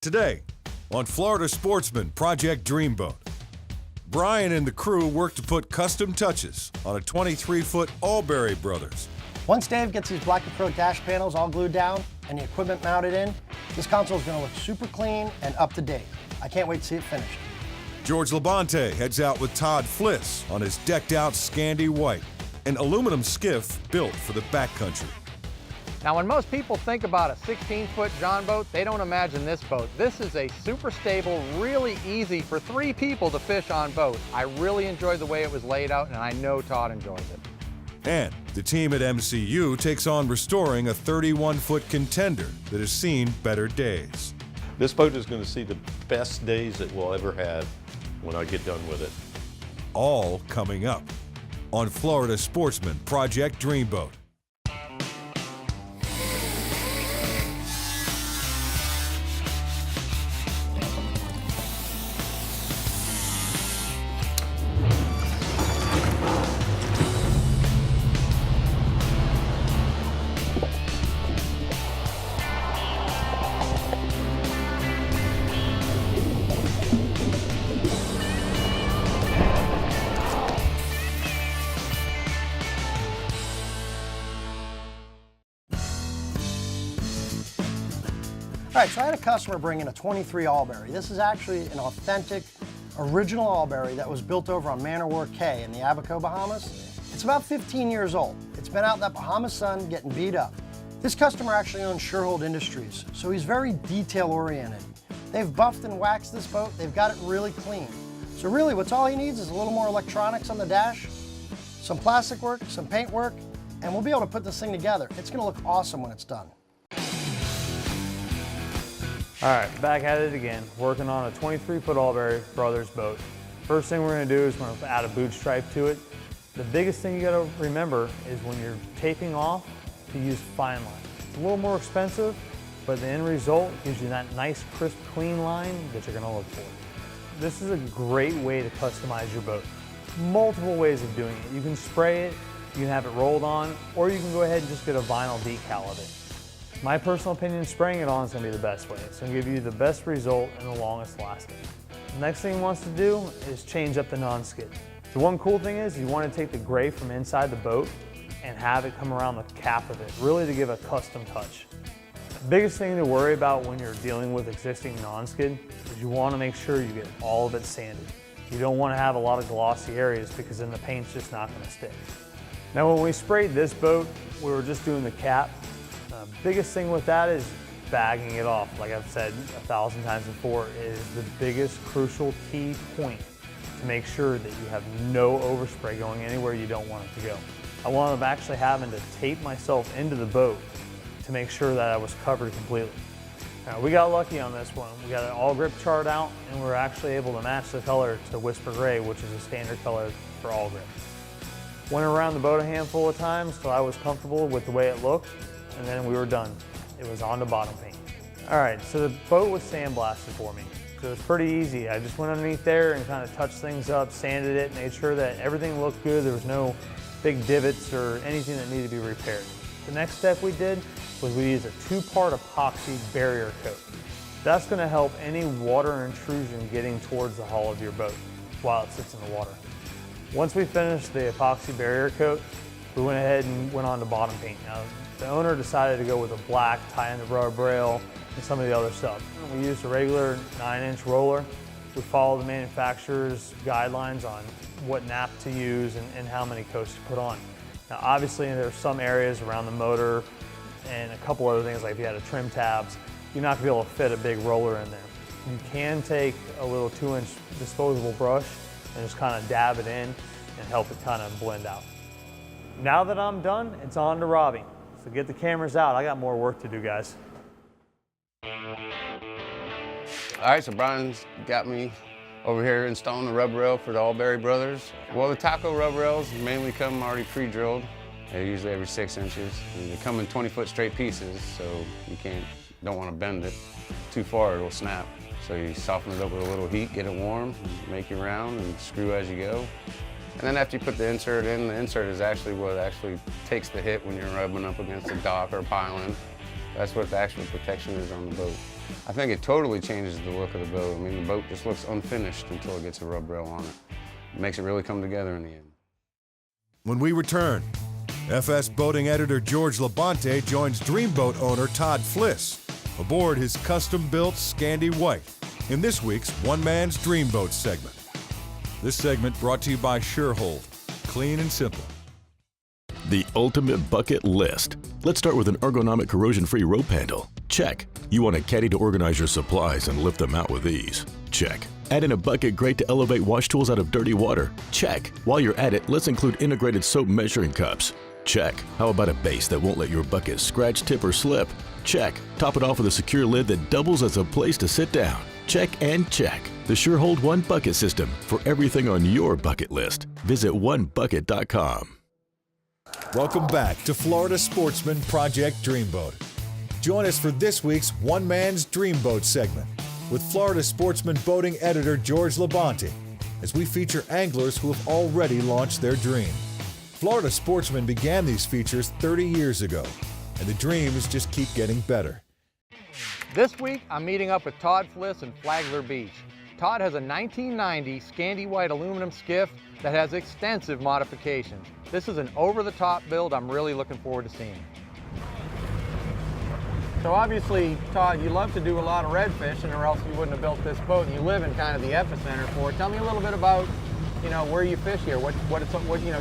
Today, on Florida Sportsman Project Dreamboat, Brian and the crew work to put custom touches on a 23-foot Albury Brothers. Once Dave gets these Black Acrylic dash panels all glued down and the equipment mounted in, this console is going to look super clean and up to date. I can't wait to see it finished. George Labonte heads out with Todd Fliss on his decked-out Scandi White, an aluminum skiff built for the backcountry. Now, when most people think about a 16-foot John boat, they don't imagine this boat. This is a super stable, really easy for 3 people to fish on boat. I really enjoyed the way it was laid out, and I know Todd enjoys it. And the team at MCU takes on restoring a 31-foot contender that has seen better days. This boat is going to see the best days it will ever have when I get done with it. All coming up on Florida Sportsman Project Dreamboat. All right, so I had a customer bring in a 23 Albury. This is actually an authentic, original Albury that was built over on Man o' War Cay in the Abaco, Bahamas. It's about 15 years old. It's been out in that Bahamas sun getting beat up. This customer actually owns Surehold Industries, so he's very detail-oriented. They've buffed and waxed this boat. They've got it really clean. So really, what's all he needs is a little more electronics on the dash, some plastic work, some paint work, and we'll be able to put this thing together. It's gonna look awesome when it's done. All right, back at it again, working on a 23-foot Albury Brothers boat. First thing we're gonna do is we're gonna add a boot stripe to it. The biggest thing you gotta remember is when you're taping off to use fine line. It's a little more expensive, but the end result gives you that nice, crisp, clean line that you're gonna look for. This is a great way to customize your boat. Multiple ways of doing it. You can spray it, you can have it rolled on, or you can go ahead and just get a vinyl decal of it. My personal opinion, spraying it on is gonna be the best way. It's gonna give you the best result and the longest lasting. The next thing he wants to do is change up the non-skid. The one cool thing is you wanna take the gray from inside the boat and have it come around the cap of it, really to give a custom touch. The biggest thing to worry about when you're dealing with existing non-skid is you wanna make sure you get all of it sanded. You don't wanna have a lot of glossy areas because then the paint's just not gonna stick. Now when we sprayed this boat, we were just doing the cap. Biggest thing with that is bagging it off. Like I've said 1,000 times before, it is the biggest crucial key point to make sure that you have no overspray going anywhere you don't want it to go. I wound up actually having to tape myself into the boat to make sure that I was covered completely. Now, we got lucky on this one. We got an all grip chart out and we were actually able to match the color to Whisper Gray, which is a standard color for all grip. Went around the boat a handful of times till I was comfortable with the way it looked, and then we were done. It was on to bottom paint. All right, so the boat was sandblasted for me. So it was pretty easy. I just went underneath there and kind of touched things up, sanded it, made sure that everything looked good. There was no big divots or anything that needed to be repaired. The next step we did was we used a 2-part epoxy barrier coat. That's gonna help any water intrusion getting towards the hull of your boat while it sits in the water. Once we finished the epoxy barrier coat, we went ahead and went on to bottom paint. Now, the owner decided to go with a black tie-in the rubber rail and some of the other stuff. We used a regular 9-inch roller. We followed the manufacturer's guidelines on what nap to use and how many coats to put on. Now obviously there's some areas around the motor and a couple other things, like if you had a trim tabs, you're not gonna be able to fit a big roller in there. You can take a little 2-inch disposable brush and just kind of dab it in and help it kind of blend out. Now that I'm done, it's on to Robbie. So get the cameras out. I got more work to do, guys. All right, so Brian's got me over here installing the rub rail for the Albury Brothers. Well, the taco rub rails mainly come already pre-drilled. They're usually every 6 inches. And they come in 20-foot straight pieces, so you don't want to bend it too far, it'll snap. So you soften it up with a little heat, get it warm, make your round, and screw as you go. And then after you put the insert in, the insert is actually what actually takes the hit when you're rubbing up against a dock or piling. That's what the actual protection is on the boat. I think it totally changes the look of the boat. I mean, the boat just looks unfinished until it gets a rub rail on it. It makes it really come together in the end. When we return, FS Boating editor George Labonte joins Dreamboat owner Todd Fliss aboard his custom-built Scandi White in this week's One Man's Dreamboat segment. This segment brought to you by Surehold. Clean and simple. The ultimate bucket list. Let's start with an ergonomic corrosion-free rope handle. Check. You want a caddy to organize your supplies and lift them out with ease. Check. Add in a bucket grate to elevate wash tools out of dirty water. Check. While you're at it, let's include integrated soap measuring cups. Check. How about a base that won't let your bucket scratch, tip, or slip? Check. Top it off with a secure lid that doubles as a place to sit down. Check and check. The Surehold One Bucket System for everything on your bucket list. Visit onebucket.com. Welcome back to Florida Sportsman Project Dreamboat. Join us for this week's One Man's Dreamboat segment with Florida Sportsman boating editor George Labonte as we feature anglers who have already launched their dream. Florida Sportsman began these features 30 years ago, and the dreams just keep getting better. This week, I'm meeting up with Todd Fliss in Flagler Beach. Todd has a 1990 Scandi White aluminum skiff that has extensive modifications. This is an over-the-top build I'm really looking forward to seeing. So obviously, Todd, you love to do a lot of red fishing or else you wouldn't have built this boat, and you live in kind of the epicenter for it. Tell me a little bit about, where you fish here, what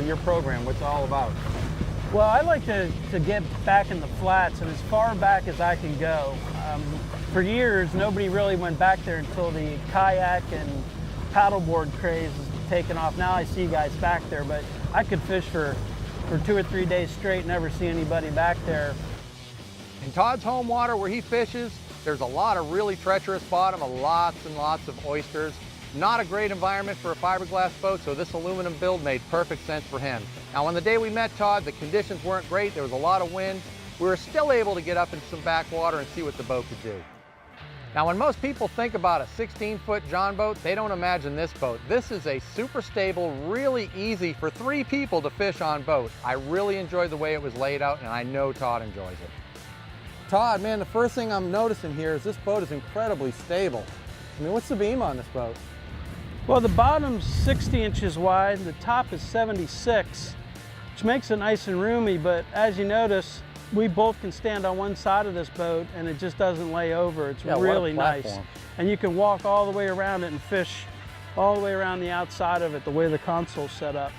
your program, what's it all about? Well, I like to get back in the flats and as far back as I can go. For years, nobody really went back there until the kayak and paddleboard craze has taken off. Now I see guys back there, but I could fish for 2 or 3 days straight and never see anybody back there. In Todd's home water where he fishes, there's a lot of really treacherous bottom, lots and lots of oysters. Not a great environment for a fiberglass boat, so this aluminum build made perfect sense for him. Now, on the day we met Todd, the conditions weren't great. There was a lot of wind. We were still able to get up in some backwater and see what the boat could do. Now, when most people think about a 16-foot John boat, they don't imagine this boat. This is a super stable, really easy for 3 people to fish on boat. I really enjoyed the way it was laid out, and I know Todd enjoys it. Todd, man, the first thing I'm noticing here is this boat is incredibly stable. I mean, what's the beam on this boat? Well, the bottom's 60 inches wide, the top is 76, which makes it nice and roomy, but as you notice, we both can stand on one side of this boat and it just doesn't lay over. It's really nice. And you can walk all the way around it and fish all the way around the outside of it, the way the console's set up.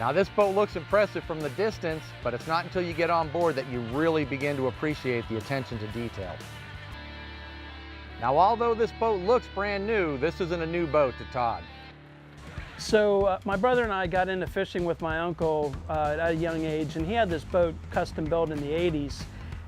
Now, this boat looks impressive from the distance, but it's not until you get on board that you really begin to appreciate the attention to detail. Now, although this boat looks brand new, this isn't a new boat to Todd. So my brother and I got into fishing with my uncle at a young age, and he had this boat custom built in the 80s.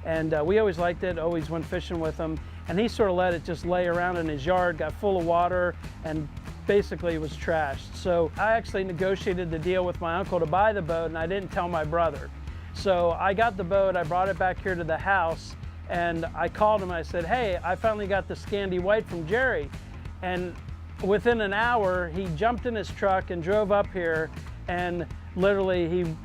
And we always liked it, always went fishing with him. And he sort of let it just lay around in his yard, got full of water, and basically was trashed. So I actually negotiated the deal with my uncle to buy the boat, and I didn't tell my brother. So I got the boat, I brought it back here to the house, and I called him, I said, hey, I finally got the Scandi White from Jerry. And within an hour, he jumped in his truck and drove up here, and literally he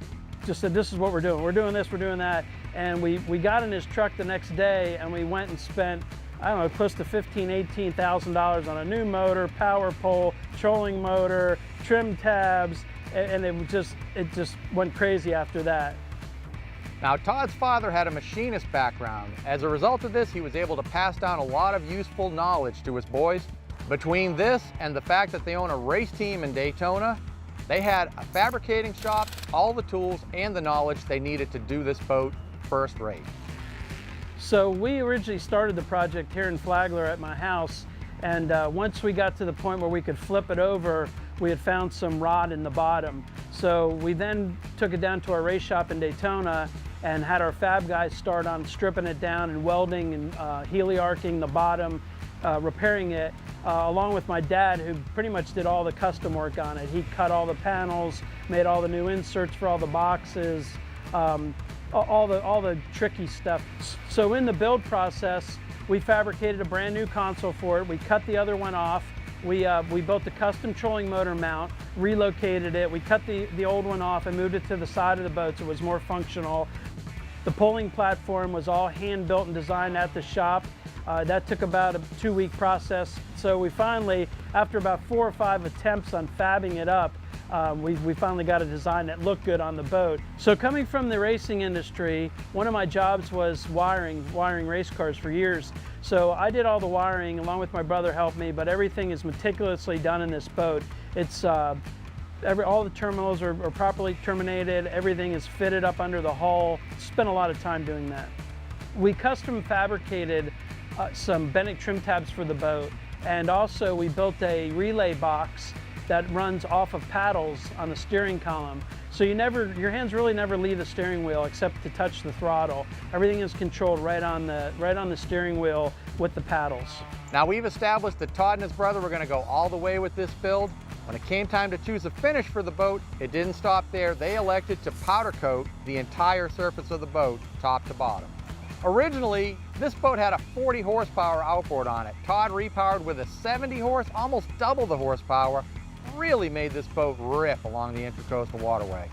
just said, this is what we're doing. We're doing this, we're doing that. And we got in his truck the next day, and we went and spent, I don't know, close to $15,000, $18,000 on a new motor, power pole, trolling motor, trim tabs, and it just went crazy after that. Now, Todd's father had a machinist background. As a result of this, he was able to pass down a lot of useful knowledge to his boys. Between this and the fact that they own a race team in Daytona, they had a fabricating shop, all the tools, and the knowledge they needed to do this boat first rate. So we originally started the project here in Flagler at my house, and once we got to the point where we could flip it over, we had found some rod in the bottom. So we then took it down to our race shop in Daytona and had our fab guys start on stripping it down and welding and heliarching the bottom, repairing it, along with my dad, who pretty much did all the custom work on it. He cut all the panels, made all the new inserts for all the boxes, all the tricky stuff. So in the build process, we fabricated a brand new console for it. We cut the other one off. We built a custom trolling motor mount, relocated it. We cut the old one off and moved it to the side of the boat so it was more functional. The pulling platform was all hand built and designed at the shop. That took about a 2-week process. So we finally, after about 4 or 5 attempts on fabbing it up, we finally got a design that looked good on the boat. So coming from the racing industry, one of my jobs was wiring race cars for years. So I did all the wiring along with my brother helped me, but everything is meticulously done in this boat. It's all the terminals are properly terminated, everything is fitted up under the hull. Spent a lot of time doing that. We custom fabricated some Bennett trim tabs for the boat, and also we built a relay box that runs off of paddles on the steering column. So your hands really never leave the steering wheel except to touch the throttle. Everything is controlled right on the steering wheel with the paddles. Now we've established that Todd and his brother were going to go all the way with this build. When it came time to choose a finish for the boat, it didn't stop there. They elected to powder coat the entire surface of the boat, top to bottom. Originally, this boat had a 40 horsepower outboard on it. Todd repowered with a 70 horse, almost double the horsepower. Really made this boat rip along the Intracoastal Waterway.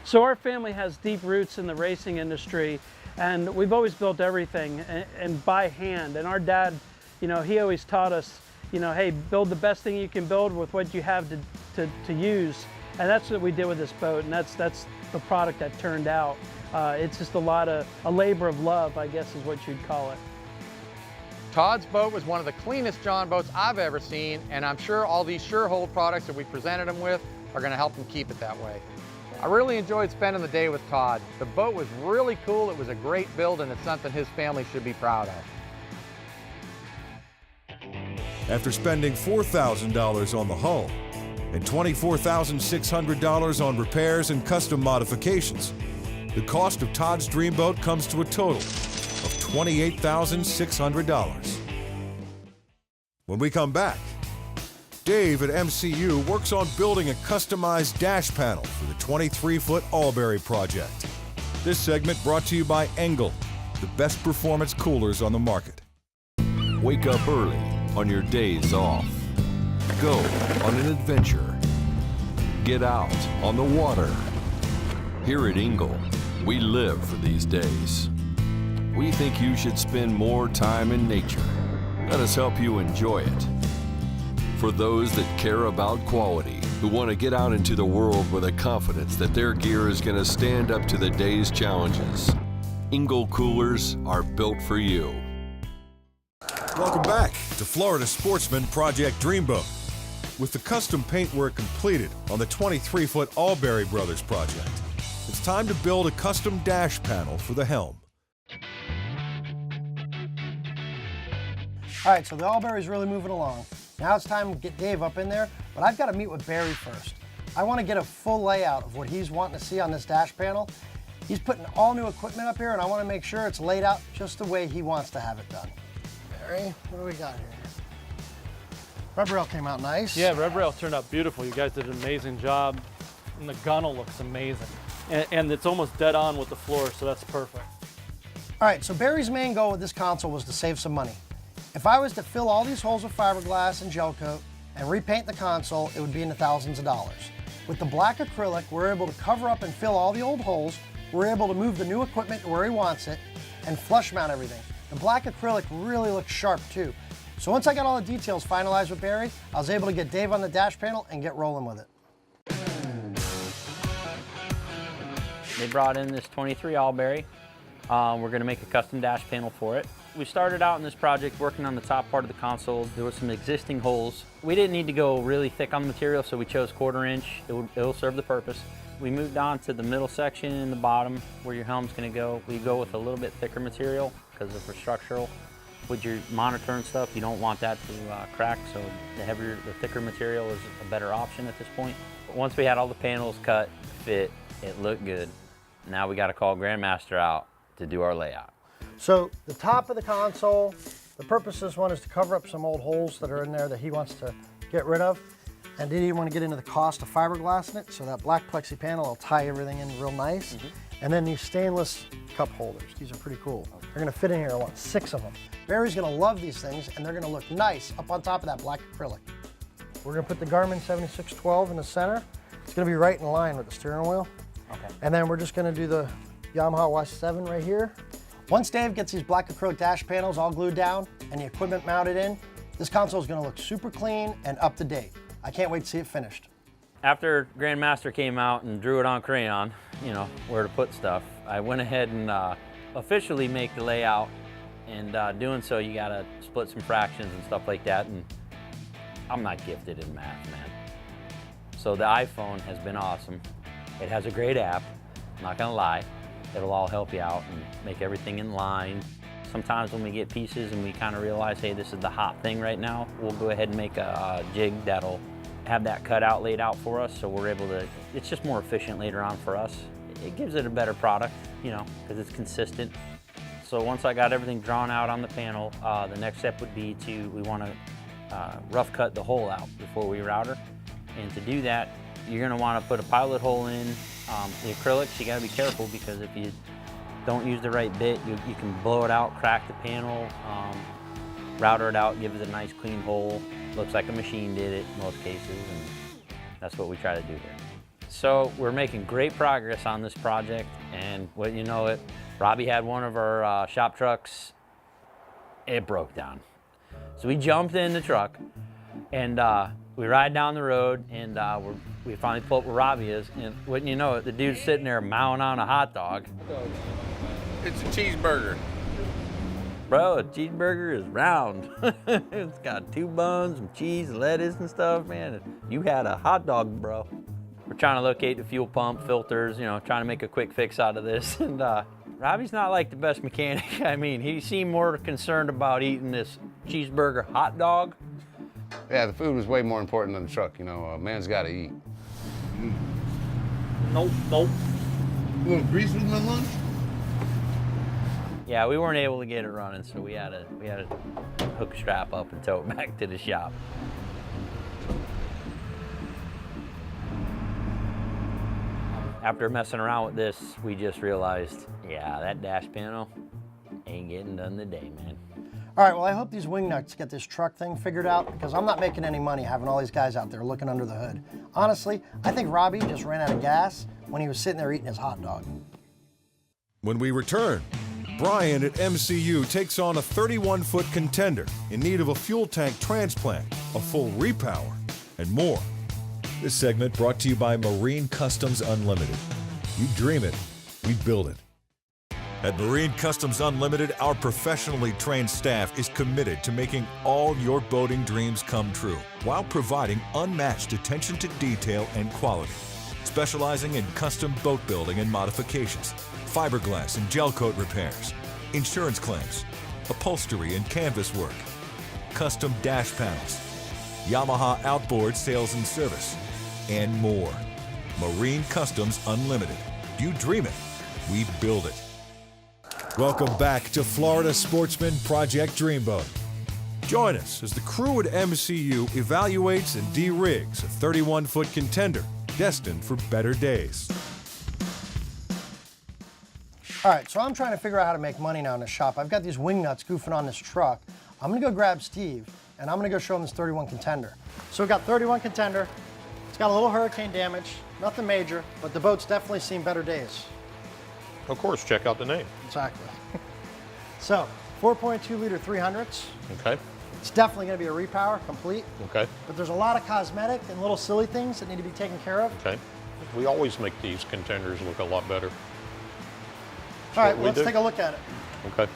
So our family has deep roots in the racing industry, and we've always built everything and by hand. And our dad, he always taught us, hey, build the best thing you can build with what you have to use. And that's what we did with this boat, and that's the product that turned out. It's just a labor of love, I guess is what you'd call it. Todd's boat was one of the cleanest John boats I've ever seen, and I'm sure all these Surehold products that we presented him with are going to help him keep it that way. I really enjoyed spending the day with Todd. The boat was really cool, it was a great build, and it's something his family should be proud of. After spending $4,000 on the hull and $24,600 on repairs and custom modifications, the cost of Todd's Dreamboat comes to a total of $28,600. When we come back, Dave at MCU works on building a customized dash panel for the 23-foot Albury project. This segment brought to you by ENGEL, the best performance coolers on the market. Wake up early on your days off. Go on an adventure. Get out on the water. Here at ENGEL, we live for these days. We think you should spend more time in nature. Let us help you enjoy it. For those that care about quality, who want to get out into the world with a confidence that their gear is going to stand up to the day's challenges, ENGEL Coolers are built for you. Welcome back to Florida Sportsman Project Dreamboat. With the custom paintwork completed on the 23-foot Albury Brothers project, it's time to build a custom dash panel for the helm. All right, so the Albury's really moving along. Now it's time to get Dave up in there, but I've got to meet with Barry first. I want to get a full layout of what he's wanting to see on this dash panel. He's putting all new equipment up here, and I want to make sure it's laid out just the way he wants to have it done. Barry, what do we got here? Rub rail came out nice. Yeah, rub rail turned out beautiful. You guys did an amazing job, and the gunnel looks amazing. And it's almost dead on with the floor, so that's perfect. All right, so Barry's main goal with this console was to save some money. If I was to fill all these holes with fiberglass and gel coat and repaint the console, it would be in the thousands of dollars. With the black acrylic, we're able to cover up and fill all the old holes. We're able to move the new equipment to where he wants it and flush mount everything. The black acrylic really looks sharp too. So once I got all the details finalized with Barry, I was able to get Dave on the dash panel and get rolling with it. They brought in this 23 Albury. We're going to make a custom dash panel for it. We started out in this project working on the top part of the console. There were some existing holes. We didn't need to go really thick on the material, so we chose 1/4 inch. It'll serve the purpose. We moved on to the middle section and the bottom where your helm's going to go. We go with a little bit thicker material because of for structural. With your monitor and stuff, you don't want that to crack, so the thicker material is a better option at this point. But once we had all the panels cut, fit, it looked good. Now we got to call Grandmaster out to do our layout. So the top of the console, the purpose of this one is to cover up some old holes that are in there that he wants to get rid of. And didn't even want to get into the cost of fiberglass in it, so that black plexi panel will tie everything in real nice. And then these stainless cup holders, these are pretty cool. They're gonna fit in here, I want 6 of them. Barry's gonna love these things, and they're gonna look nice up on top of that black acrylic. We're gonna put the Garmin 7612 in the center. It's gonna be right in line with the steering wheel. Okay. And then we're just gonna do the Yamaha Y7 right here. Once Dave gets these black acrylic dash panels all glued down and the equipment mounted in, this console is going to look super clean and up to date. I can't wait to see it finished. After Grandmaster came out and drew it on crayon, you know, where to put stuff, I went ahead and officially make the layout. And doing so, you gotta split some fractions and stuff like that. And I'm not gifted in math, man. So the iPhone has been awesome. It has a great app, I'm not gonna lie. It'll all help you out and make everything in line. Sometimes when we get pieces and we kind of realize, hey, this is the hot thing right now, we'll go ahead and make a jig that'll have that cut out laid out for us, so we're able to, it's just more efficient later on for us. It gives it a better product, you know, because it's consistent. So once I got everything drawn out on the panel, the next step would be we want to rough cut the hole out before we router. And to do that, you're going to want to put a pilot hole in. The acrylics, you got to be careful, because if you don't use the right bit, you can blow it out, crack the panel, router it out, give it a nice clean hole. Looks like a machine did it in most cases, and that's what we try to do here. So we're making great progress on this project, and what you know it, Robbie had one of our shop trucks, it broke down. So we jumped in the truck and we ride down the road, and we finally pull up where Robbie is, and wouldn't you know it, the dude's sitting there mowing on a hot dog. It's a cheeseburger. Bro, a cheeseburger is round. It's got 2 buns, some cheese, lettuce and stuff, man. You had a hot dog, bro. We're trying to locate the fuel pump, filters, you know, trying to make a quick fix out of this. And Robbie's not like the best mechanic. I mean, he seemed more concerned about eating this cheeseburger hot dog. Yeah, the food was way more important than the truck, you know. A man's got to eat. Nope. A little grease with my lunch? Yeah, we weren't able to get it running, so we had to hook a strap up and tow it back to the shop. After messing around with this, we just realized, yeah, that dash panel ain't getting done today, man. All right, well, I hope these wing nuts get this truck thing figured out, because I'm not making any money having all these guys out there looking under the hood. Honestly, I think Robbie just ran out of gas when he was sitting there eating his hot dog. When we return, Brian at MCU takes on a 31-foot contender in need of a fuel tank transplant, a full repower, and more. This segment brought to you by Marine Customs Unlimited. You dream it, we build it. At Marine Customs Unlimited, our professionally trained staff is committed to making all your boating dreams come true while providing unmatched attention to detail and quality. Specializing in custom boat building and modifications, fiberglass and gel coat repairs, insurance claims, upholstery and canvas work, custom dash panels, Yamaha outboard sales and service, and more. Marine Customs Unlimited. You dream it, we build it. Welcome back to Florida Sportsman Project Dreamboat. Join us as the crew at MCU evaluates and de-rigs a 31-foot contender destined for better days. All right, so I'm trying to figure out how to make money now in the shop. I've got these wing nuts goofing on this truck. I'm gonna go grab Steve, and I'm gonna go show him this 31 contender. So we've got 31 contender. It's got a little hurricane damage, nothing major, but the boat's definitely seen better days. Of course, check out the name. Exactly. So, 4.2 liter 300s. Okay. It's definitely gonna be a repower, complete. Okay. But there's a lot of cosmetic and little silly things that need to be taken care of. Okay. We always make these contenders look a lot better. All right, well, let's take a look at it. Okay.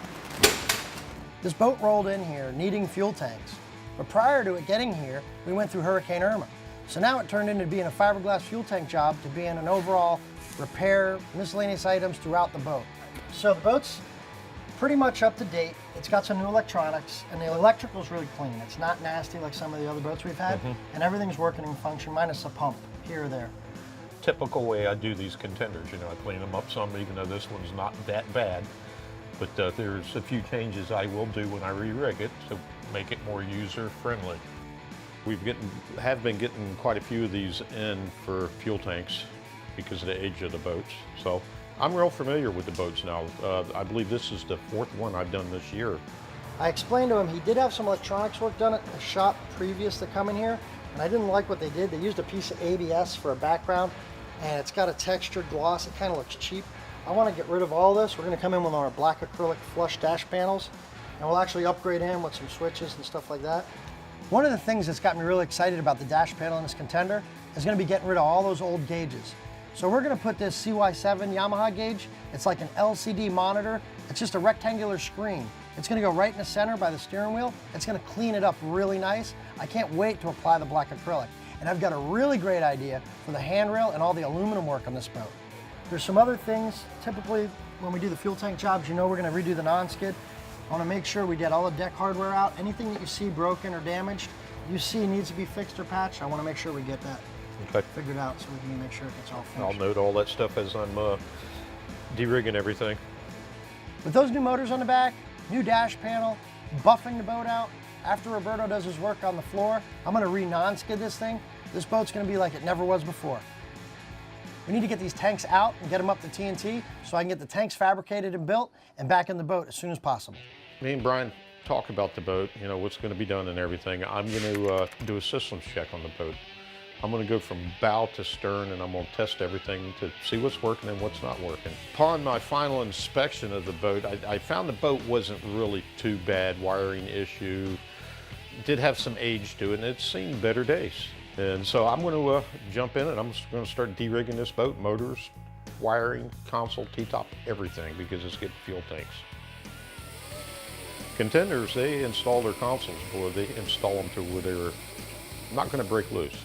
This boat rolled in here needing fuel tanks. But prior to it getting here, we went through Hurricane Irma. So now it turned into being a fiberglass fuel tank job to being an overall repair, miscellaneous items throughout the boat. So the boat's pretty much up to date. It's got some new electronics, and the electrical's really clean. It's not nasty like some of the other boats we've had, and everything's working in function, minus a pump here or there. Typical way I do these contenders, you know, I clean them up some, even though this one's not that bad. But there's a few changes I will do when I re-rig it to make it more user-friendly. We have been getting quite a few of these in for fuel tanks because of the age of the boats. So I'm real familiar with the boats now. I believe this is the 4th one I've done this year. I explained to him he did have some electronics work done at the shop previous to coming here, and I didn't like what they did. They used a piece of ABS for a background, and it's got a textured gloss. It kind of looks cheap. I want to get rid of all this. We're going to come in with our black acrylic flush dash panels, and we'll actually upgrade in with some switches and stuff like that. One of the things that's got me really excited about the dash panel in this contender is going to be getting rid of all those old gauges. So we're going to put this CY7 Yamaha gauge. It's like an LCD monitor. It's just a rectangular screen. It's going to go right in the center by the steering wheel. It's going to clean it up really nice. I can't wait to apply the black acrylic. And I've got a really great idea for the handrail and all the aluminum work on this boat. There's some other things. Typically, when we do the fuel tank jobs, you know we're going to redo the non-skid. I want to make sure we get all the deck hardware out. Anything that you see broken or damaged, you see needs to be fixed or patched, I want to make sure we get that figured out so we can make sure it gets all finished. I'll note all that stuff as I'm de-rigging everything. With those new motors on the back, new dash panel, buffing the boat out, after Roberto does his work on the floor, I'm going to re-non-skid this thing. This boat's going to be like it never was before. We need to get these tanks out and get them up to TNT so I can get the tanks fabricated and built and back in the boat as soon as possible. Me and Brian talk about the boat, you know, what's going to be done and everything. I'm going to do a systems check on the boat. I'm going to go from bow to stern, and I'm going to test everything to see what's working and what's not working. Upon my final inspection of the boat, I found the boat wasn't really too bad. Wiring issue, did have some age to it, and it's seen better days. And so I'm going to jump in and I'm just going to start de-rigging this boat, motors, wiring, console, T-top, everything, because it's getting fuel tanks. Contenders, they install their consoles, boy, they install them to where they're not going to break loose.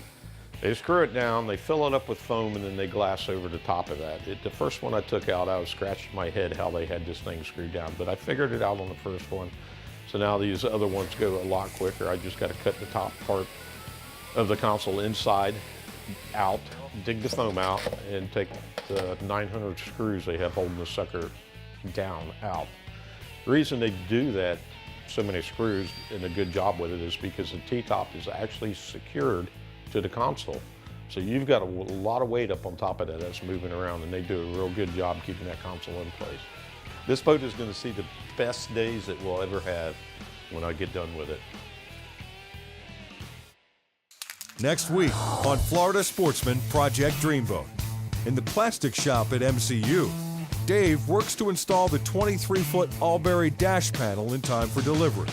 They screw it down, they fill it up with foam, and then they glass over the top of that. The first one I took out, I was scratching my head how they had this thing screwed down, but I figured it out on the first one. So now these other ones go a lot quicker. I just got to cut the top part of the console inside out, dig the foam out, and take the 900 screws they have holding the sucker down out. The reason they do that, so many screws, and a good job with it, is because the T-top is actually secured to the console. So you've got a lot of weight up on top of that that's moving around, and they do a real good job keeping that console in place. This boat is going to see the best days it will ever have when I get done with it. Next week on Florida Sportsman Project Dreamboat. In the plastic shop at MCU, Dave works to install the 23-foot Albury dash panel in time for delivery.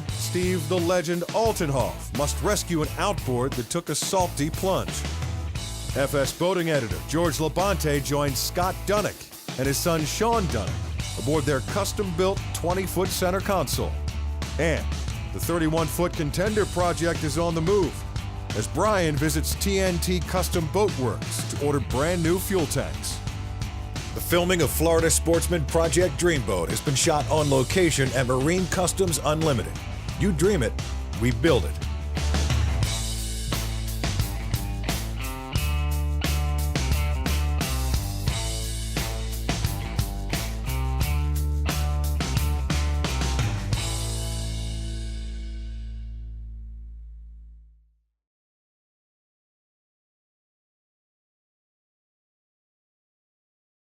Steve the Legend Altenhoff must rescue an outboard that took a salty plunge. FS Boating editor George Labonte joins Scott Dunnick and his son Sean Dunnick aboard their custom-built 20-foot center console. And the 31-foot Contender project is on the move as Brian visits TNT Custom Boat Works to order brand new fuel tanks. The filming of Florida Sportsman Project Dreamboat has been shot on location at Marine Customs Unlimited. You dream it, we build it.